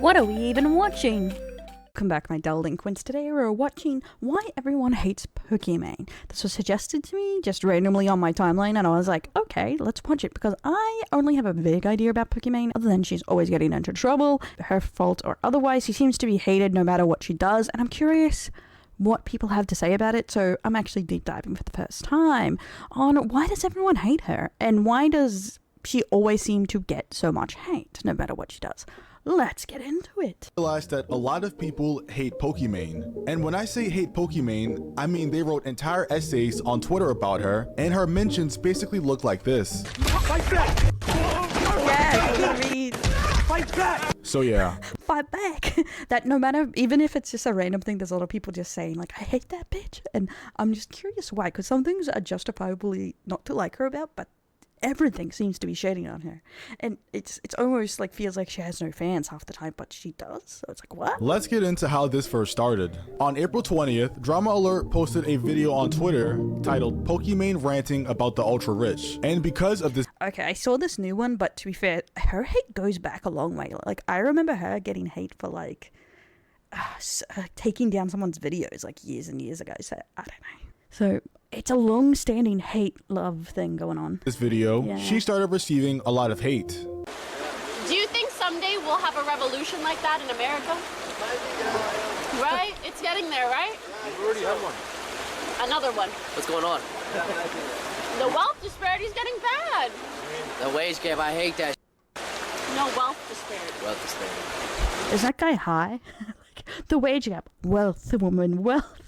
What are we even watching? Welcome back, my delinquents. Today we're watching Why Everyone Hates Pokimane. This was suggested to me just randomly on my timeline, and I was like, okay, let's watch it, because I only have a vague idea about Pokimane, other than she's always getting into trouble, her fault or otherwise. She seems to be hated no matter what she does, and I'm curious what people have to say about it, so I'm actually deep diving for the first time on why does everyone hate her, and why does she always seem to get so much hate no matter what she does. Let's get into it. I realized that a lot of people hate Pokimane. And when I say hate Pokimane, I mean they wrote entire essays on Twitter about her, and her mentions basically look like this. Fight back! Yeah, you can read. Fight back! So yeah. Fight back. That no matter, even if it's just a random thing, there's a lot of people just saying like, I hate that bitch. And I'm just curious why, because some things are justifiably not to like her about, but everything seems to be shading on her, and it's almost like feels like she has no fans half the time, but she does. So it's like, what? Let's get into how this first started. On April 20th, Drama Alert posted a video on Twitter titled Pokimane ranting about the ultra rich, and because of this, Okay, I saw this new one, but to be fair, her hate goes back a long way. Like, I remember her getting hate for like taking down someone's videos like years and years ago, so I don't know. So it's a long-standing hate-love thing going on. this video, Yeah. she started receiving a lot of hate. Do you think someday we'll have a revolution like that in America? Right? It's getting there, right? We already have one. Another one. What's going on? The wealth disparity is getting bad. The wage gap, I hate that. No wealth disparity. Wealth disparity. Is that guy high? Like, the wage gap. Wealth, woman, wealth.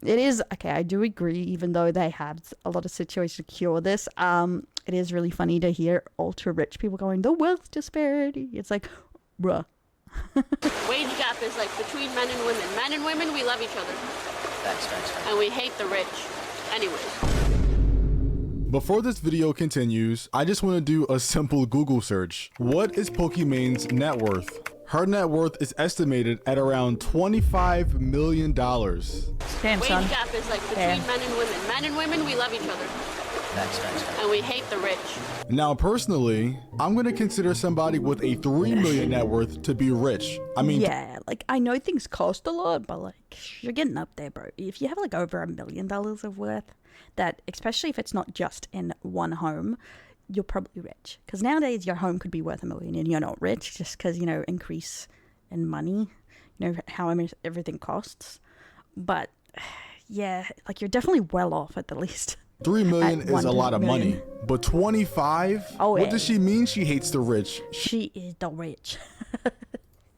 It is, okay, I do agree, even though they have a lot of situations to cure this, it is really funny to hear ultra rich people going, the wealth disparity. It's like, bruh. Wage gap is like between men and women. Men and women, we love each other. Thanks. And we hate the rich. Anyways. Before this video continues, I just want to do a simple Google search. What is Pokimane's net worth? Her net worth is estimated at around $25 million. Damn, Wage son. gap is like between Yeah. men and women. Men and women, we love each other. Thanks. And we hate the rich. Now, personally, I'm going to consider somebody with a $3 million net worth to be rich. I mean, Yeah, like, I know things cost a lot, but like, you're getting up there, bro. If you have like over $1 million of worth, that, especially if it's not just in one home, you're probably rich. Because nowadays your home could be worth $1 million and you're not rich just because, you know, increase in money, you know, how everything costs. But yeah, like, you're definitely well off at the least. 3 million At is a 1 lot of money, million. but 25? Oh, what yeah. does she mean she hates the rich? She is the rich.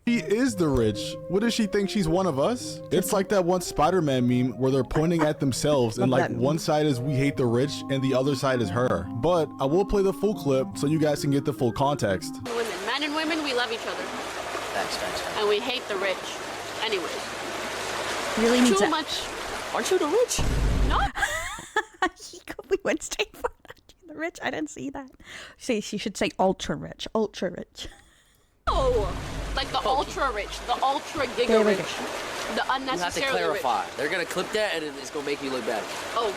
She is the rich. What does she think, she's one of us? It's like that one Spider-Man meme where they're pointing at themselves and Love like that meme. one side is we hate the rich and the other side is her. But I will play the full clip so you guys can get the full context. Women. Men and women, we love each other. Thanks. And we hate the rich. Anyways. Really needs Too it. much. Aren't you the rich? No. We went straight for the rich. I didn't see that. See, she should say ultra rich. Ultra rich. Oh, like the ultra rich, the ultra There giga we rich, the You have to unnecessarily clarify. rich. They're gonna clip that and it's gonna make you look bad. Oh,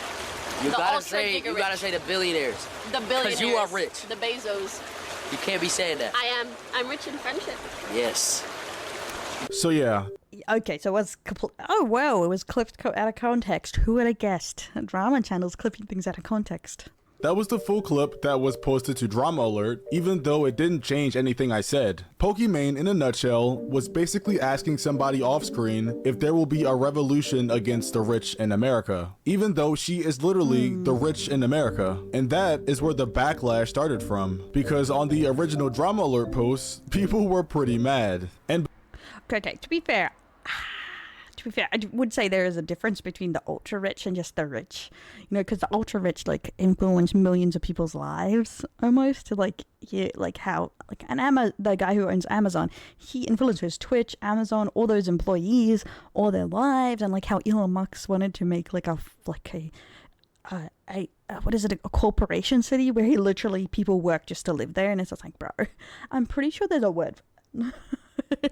You the gotta ultra say giga the rich. billionaires. The billionaires. you are rich. The Bezos. You can't be saying that. I am. I'm rich in friendship. Yes. So yeah, Okay, so it was oh wow, it was clipped out of context. Who would have guessed? Drama channels clipping things out of context. that was the full clip that was posted to Drama Alert, even though it didn't change anything I said. Pokimane, in a nutshell, was basically asking somebody off screen if there will be a revolution against the rich in America, even though she is literally the rich in America. And that is where the backlash started from, because on the original Drama Alert post, people were pretty mad. And Okay, to be fair, I would say there is a difference between the ultra rich and just the rich. You know, because the ultra rich like influence millions of people's lives almost. Like how the guy who owns Amazon, he influences Twitch, Amazon, all those employees, all their lives, and like how Elon Musk wanted to make like a what is it, a corporation city where he literally people work just to live there, and it's just like, bro, I'm pretty sure there's a word.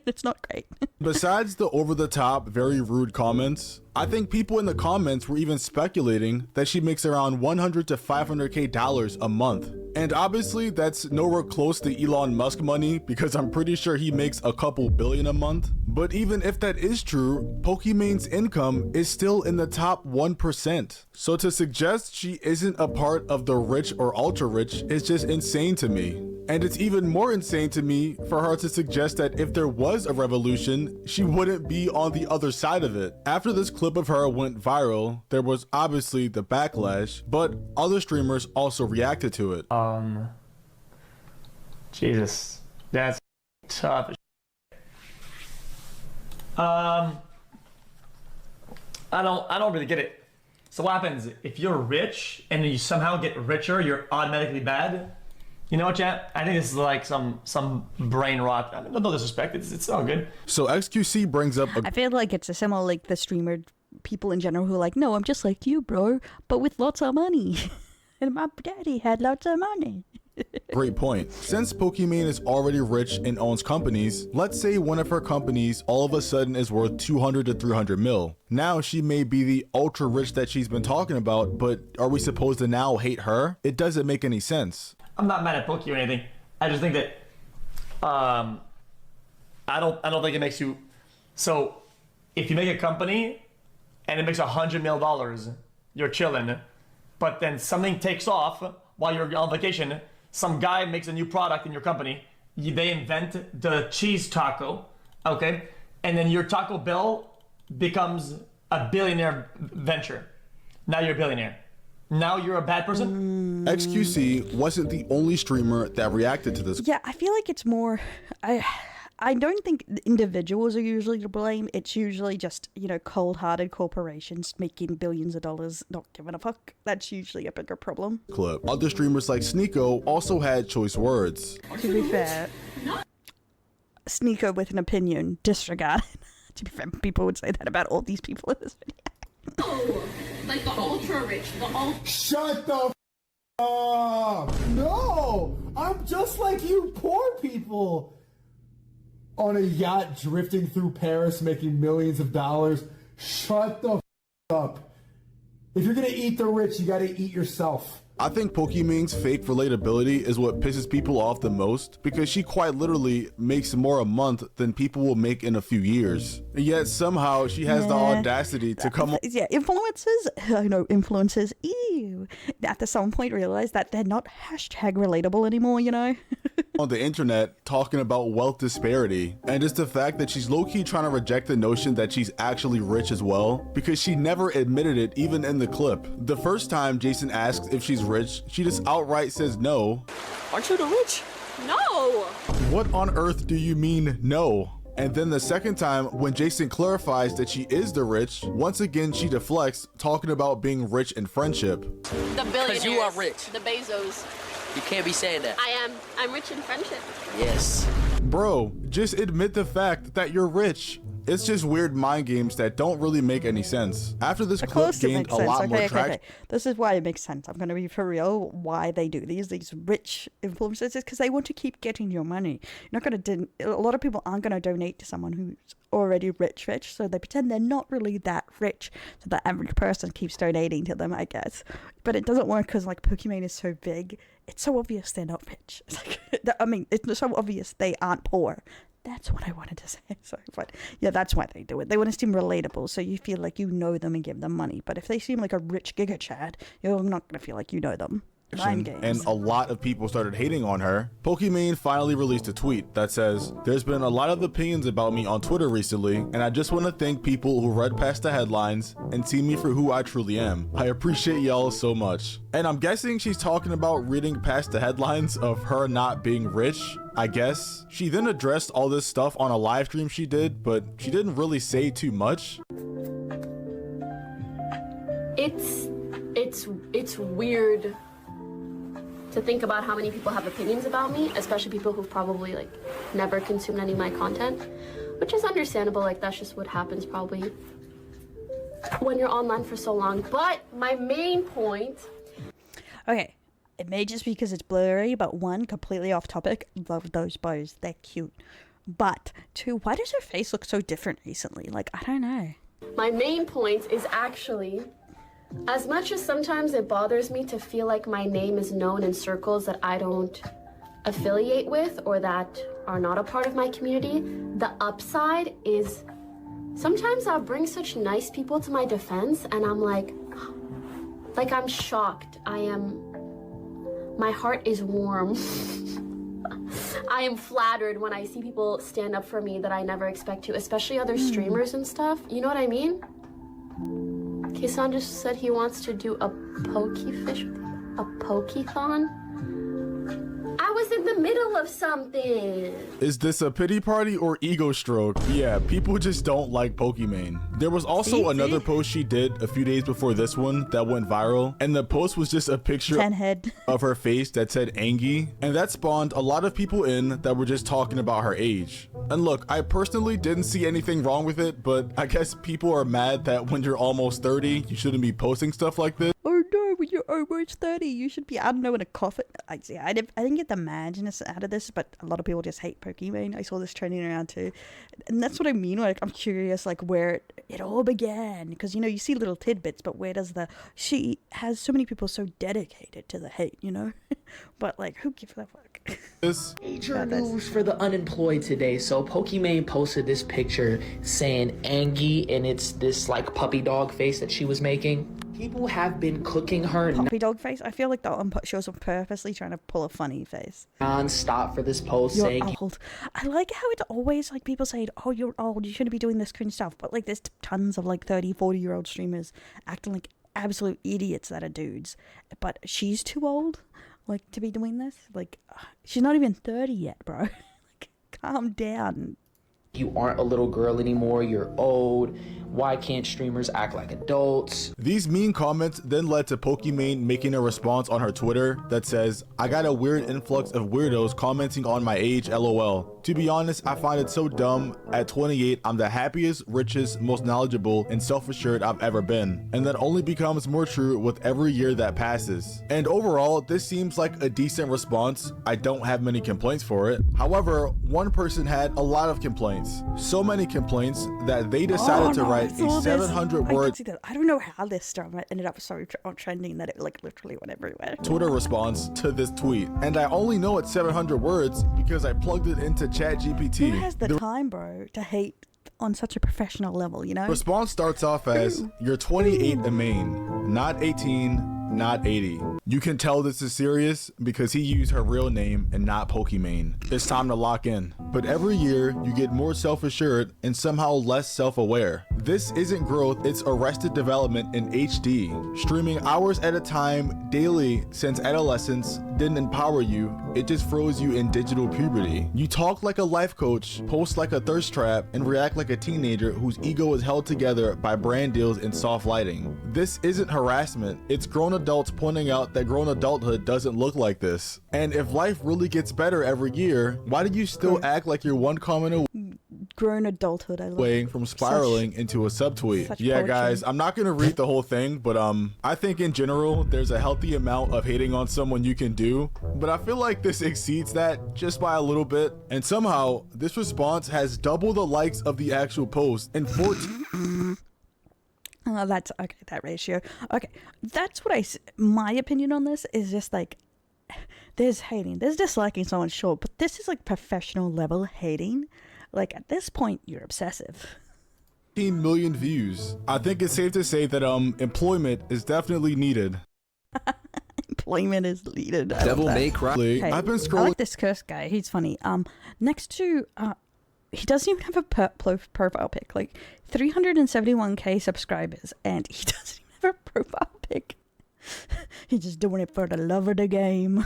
It's not great. Besides the over-the-top, very rude comments, I think people in the comments were even speculating that she makes around $100 to $500K a month. And obviously that's nowhere close to Elon Musk money, because I'm pretty sure he makes a couple billion a month. But even if that is true, Pokimane's income is still in the top 1%. So to suggest she isn't a part of the rich or ultra rich is just insane to me. And it's even more insane to me for her to suggest that if there was a revolution, she wouldn't be on the other side of it. After this clip of her went viral, there was obviously the backlash, but other streamers also reacted to it. Jesus, that's tough. I don't really get it. So what happens if you're rich and you somehow get richer, you're automatically bad? You know what, chat? I think this is like some brain rot. No disrespect, it's all good. So XQC brings up I feel like it's a similar like the streamer people in general who are like, no, I'm just like you, bro, but with lots of money. And my daddy had lots of money. great point. Since Pokimane is already rich and owns companies, let's say one of her companies all of a sudden is worth 200 to 300 mil. Now she may be the ultra rich that she's been talking about, but are we supposed to now hate her? It doesn't make any sense. I'm not mad at Poki or anything. I just think that I don't think it makes you. So if you make a company and it makes $100 million, you're chilling. But then something takes off while you're on vacation. Some guy makes a new product in your company. They invent the cheese taco, okay? And then your Taco Bell becomes a billionaire venture. Now you're a billionaire. Now you're a bad person? XQC wasn't the only streamer that reacted to this. Yeah, I feel like it's more... I don't think individuals are usually to blame. It's usually just, you know, cold-hearted corporations making billions of dollars, not giving a fuck. That's usually a bigger problem. Clip. Other streamers like Sneeko also had choice words. To be fair, Sneeko with an opinion, disregard. To be fair, people would say that about all these people in this video. Oh, like the ultra rich, Shut the f up! No! I'm just like you poor people! On a yacht drifting through Paris making millions of dollars. Shut the f up. If you're gonna eat the rich, you gotta eat yourself. I think Pokimane's fake relatability is what pisses people off the most, because she quite literally makes more a month than people will make in a few years. And yet somehow she has the audacity to come on. Yeah, influencers, ew. At some point realize that they're not hashtag relatable anymore, you know? On the internet talking about wealth disparity, and it's the fact that she's low-key trying to reject the notion that she's actually rich as well, because she never admitted it even in the clip. The first time Jason asks if she's rich, she just outright says no. Aren't you the rich? No! What on earth do you mean no? And then the second time, when Jason clarifies that she is the rich, once again she deflects, talking about being rich in friendship. The billionaires. you are rich. The Bezos. You can't be saying that. I am. I'm rich in friendship. Yes. Bro, just admit the fact that you're rich. It's just weird mind games that don't really make any sense. After this Of clip course it gained makes a sense. lot more traction. Okay. This is why it makes sense. I'm going to be for real why they do these rich influencers, because they want to keep getting your money. You're not going to... A lot of people aren't going to donate to someone who's already rich, so they pretend they're not really that rich, so the average person keeps donating to them, I guess. But it doesn't work because, like, Pokimane is so big. It's so obvious they're not rich. It's like, I mean, it's so obvious they aren't poor. That's what I wanted to say. Sorry, but yeah, that's why they do it. They want to seem relatable, so you feel like you know them and give them money. But if they seem like a rich Giga Chad, you're not going to feel like you know them. Mind games. And a lot of people started hating on her. Pokimane finally released a tweet that says, "There's been a lot of opinions about me on Twitter recently, and I just want to thank people who read past the headlines and see me for who I truly am. I appreciate y'all so much." And I'm guessing she's talking about reading past the headlines of her not being rich, I guess. She then addressed all this stuff on a live stream she did, but she didn't really say too much. It's weird to think about how many people have opinions about me, especially people who've probably like never consumed any of my content, which is understandable. Like, that's just what happens probably when you're online for so long. But my main point... Okay, it may just be because it's blurry, but one, completely off topic, love those bows, they're cute. But two, why does her face look so different recently? Like, I don't know. My main point is actually, as much as sometimes it bothers me to feel like my name is known in circles that I don't affiliate with or that are not a part of my community, the upside is sometimes I'll bring such nice people to my defense and I'm like I'm shocked. My heart is warm. I am flattered when I see people stand up for me that I never expect to, especially other streamers and stuff. You know what I mean? Kisan just said he wants to do a Pokethon. I was in the middle of something. Is this a pity party or ego stroke? Yeah, people just don't like Pokimane. There was also another post she did a few days before this one that went viral, and the post was just a picture of her face that said Angie, and that spawned a lot of people in that were just talking about her age. And look, I personally didn't see anything wrong with it, but I guess people are mad that when you're almost 30, you shouldn't be posting stuff like this. Oh no, when you're almost 30, you should be, I don't know, in a coffin. I didn't get the madness out of this, but a lot of people just hate Pokimane. I saw this trending around too. And that's what I mean, like, I'm curious, like, where it all began. Because, you know, you see little tidbits, but where does she has so many people so dedicated to the hate, you know? But, like, who gives a fuck? Major news for the unemployed today. So Pokimane posted this picture saying Angie, and it's this, like, puppy dog face that she was making. People have been cooking her puppy dog face. I feel like that she was purposely trying to pull a funny face non-stop for this post. You're saying old. I like how it's always like people say, oh, you're old, you shouldn't be doing this cringe stuff. But like there's tons of like 30-40-year-old streamers acting like absolute idiots that are dudes. But she's too old like to be doing this. Like she's not even 30 yet, bro. Like calm down. You aren't a little girl anymore, you're old. Why can't streamers act like adults? These mean comments then led to Pokimane making a response on her Twitter that says, I got a weird influx of weirdos commenting on my age, lol. To be honest, I find it so dumb. At 28, I'm the happiest, richest, most knowledgeable, and self-assured I've ever been. And that only becomes more true with every year that passes. And overall, this seems like a decent response. I don't have many complaints for it. However, one person had a lot of complaints. So many complaints that they decided to write a 700-word I don't know how this stuff ended up so trending that it like literally went everywhere. Twitter response to this tweet. And I only know it's 700 words because I plugged it into ChatGPT. Who has the time, bro, to hate on such a professional level, you know? Response starts off as, you're 28 and main, not 18, not 80. You can tell this is serious because he used her real name and not Pokimane. It's time to lock in. But every year you get more self-assured and somehow less self-aware. This isn't growth, it's arrested development in HD. Streaming hours at a time daily since adolescence didn't empower you, it just froze you in digital puberty. You talk like a life coach, post like a thirst trap, and react like a teenager whose ego is held together by brand deals and soft lighting. This isn't harassment, it's grown adults pointing out that grown adulthood doesn't look like this. And if life really gets better every year, why do you still act like you're one comment away grown adulthood? I love from spiraling into a subtweet. Yeah, poetry. Guys, I'm not gonna read the whole thing, but I think in general there's a healthy amount of hating on someone you can do, but I feel like this exceeds that just by a little bit. And somehow this response has double the likes of the actual post and 14 that's okay, that ratio. Okay, that's what my opinion on this is just like, there's hating, there's disliking someone, sure, but this is like professional level hating. Like at this point, you're obsessive. 15 million views. I think it's safe to say that employment is definitely needed. Employment is needed. Devil may cry. Hey, I've been scrolling. I like this cursed guy. He's funny. Next to he doesn't even have a profile pic. Like 371k subscribers, and he doesn't even have a profile pic. He's just doing it for the love of the game.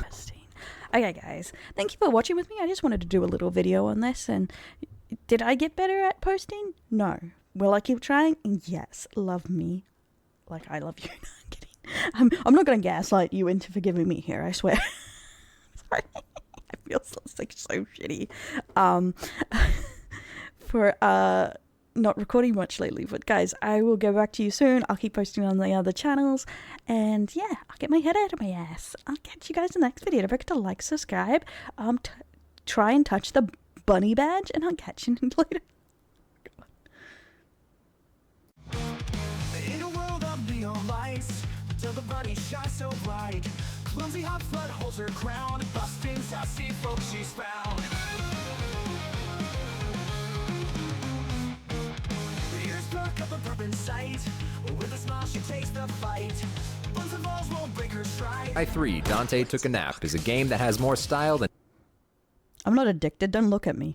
Okay, guys, thank you for watching with me. I just wanted to do a little video on this, and did I get better at posting? No. Will I keep trying? Yes. Love me like I love you. No, I'm kidding. I'm not going to gaslight you into forgiving me here, I swear. Sorry. I feel so shitty. For not recording much lately, but guys, I will go back to you soon. I'll keep posting on the other channels, and yeah, I'll get my head out of my ass. I'll catch you guys in the next video. Don't forget to like, subscribe, try and touch the bunny badge, and I'll catch you later. In a world of neon lights, till the bunny shines so bright. Clumsy hot flood holds her crown, busting sassy folks she's found. Ears perk up a bourbon sight, with a smile she takes the fight. Buns and balls won't break her stride. I3, Dante Took a Nap is a game that has more style than I'm not addicted, don't look at me.